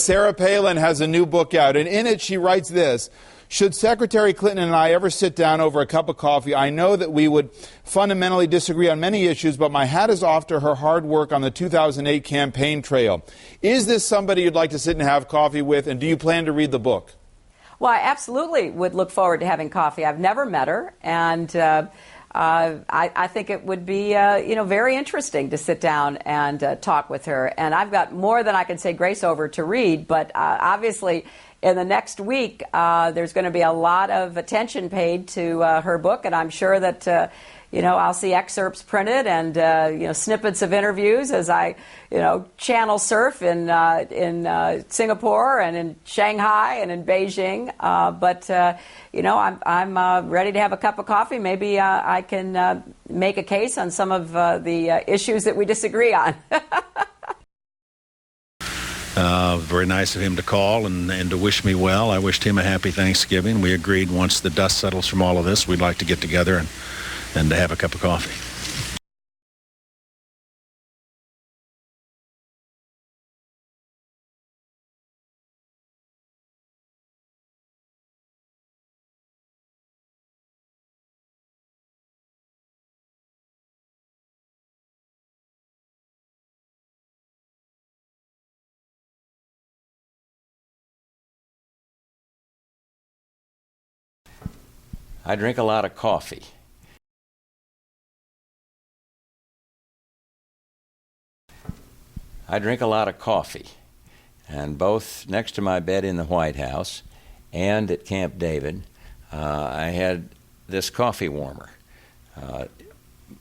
Sarah Palin has a new book out, and in it she writes this: should Secretary Clinton and I ever sit down over a cup of coffee, I know that we would fundamentally disagree on many issues, but my hat is off to her hard work on the 2008 campaign trail. Is this somebody you'd like to sit and have coffee with, and do you plan to read the book? Well, I absolutely would look forward to having coffee. I've never met her, and I think it would be, very interesting to sit down and talk with her. And I've got more than I can say grace over to read, but obviously in the next week there's going to be a lot of attention paid to her book, and I'm sure that I'll see excerpts printed and snippets of interviews as I channel surf in Singapore and in Shanghai and in Beijing. I'm ready to have a cup of coffee. Maybe I can make a case on some of the issues that we disagree on. Very nice of him to call and to wish me well. I wished him a happy Thanksgiving. We agreed once the dust settles from all of this, we'd like to get together and to have a cup of coffee. I drink a lot of coffee. I drink a lot of coffee, and both next to my bed in the White House and at Camp David, I had this coffee warmer.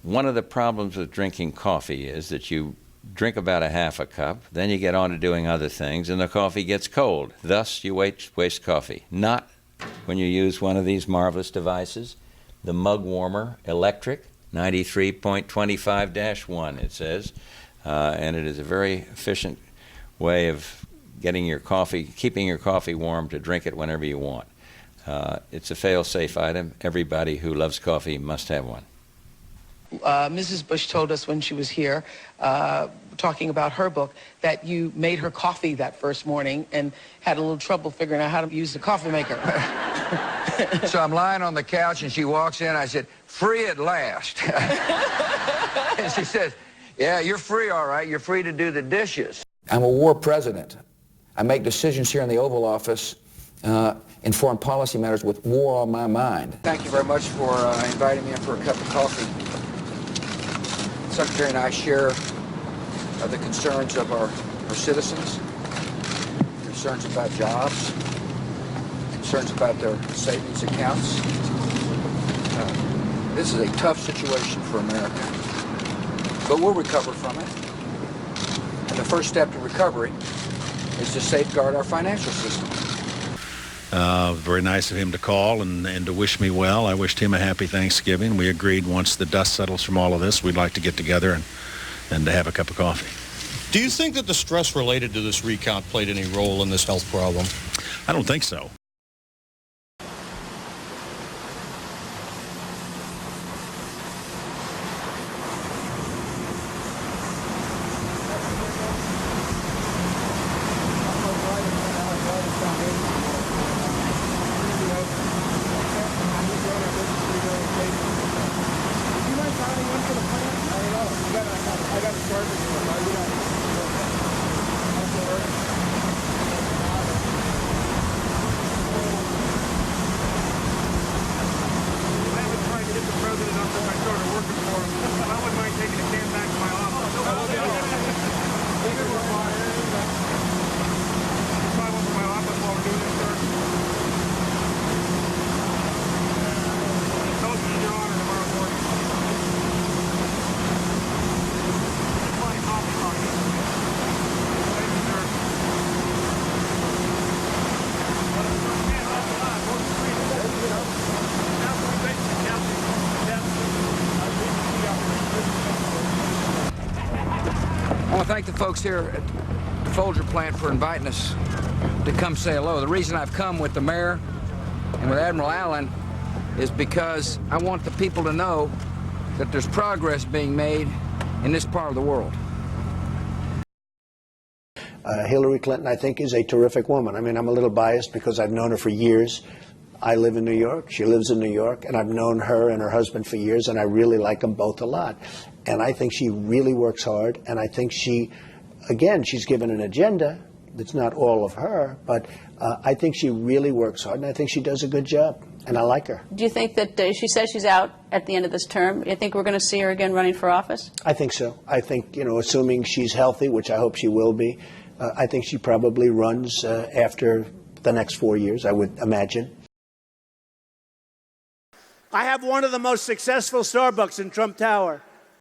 One of the problems with drinking coffee is that you drink about a half a cup, then you get on to doing other things, and the coffee gets cold. Thus, you waste coffee. Not when you use one of these marvelous devices, the Mug Warmer Electric 93.25-1, it says. And it is a very efficient way of keeping your coffee warm to drink it whenever you want. It's a fail-safe item. Everybody who loves coffee must have one. Mrs. Bush told us when she was here, talking about her book, that you made her coffee that first morning and had a little trouble figuring out how to use the coffee maker. So I'm lying on the couch and she walks in. I said, "Free at last." And she says, "Yeah, you're free, all right. You're free to do the dishes." I'm a war president. I make decisions here in the Oval Office in foreign policy matters with war on my mind. Thank you very much for inviting me in for a cup of coffee. The Secretary and I share the concerns of our citizens, concerns about jobs, concerns about their savings accounts. This is a tough situation for America, but we'll recover from it. And the first step to recovery is to safeguard our financial system. Very nice of him to call and to wish me well. I wished him a happy Thanksgiving. We agreed once the dust settles from all of this, we'd like to get together and to have a cup of coffee. Do you think that the stress related to this recount played any role in this health problem? I don't think so. I want to thank the folks here at the Folger plant for inviting us to come say hello. The reason I've come with the mayor and with Admiral Allen is because I want the people to know that there's progress being made in this part of the world. Hillary Clinton, I think, is a terrific woman. I mean, I'm a little biased because I've known her for years. I live in New York. She lives in New York. And I've known her and her husband for years, and I really like them both a lot. And I think she really works hard. And I think she, again, she's given an agenda that's not all of her, but I think she really works hard, and I think she does a good job, and I like her. Do you think that she says she's out at the end of this term? Do you think we're going to see her again running for office? I think so. I think, assuming she's healthy, which I hope she will be, I think she probably runs after the next 4 years, I would imagine. I have one of the most successful Starbucks in Trump Tower.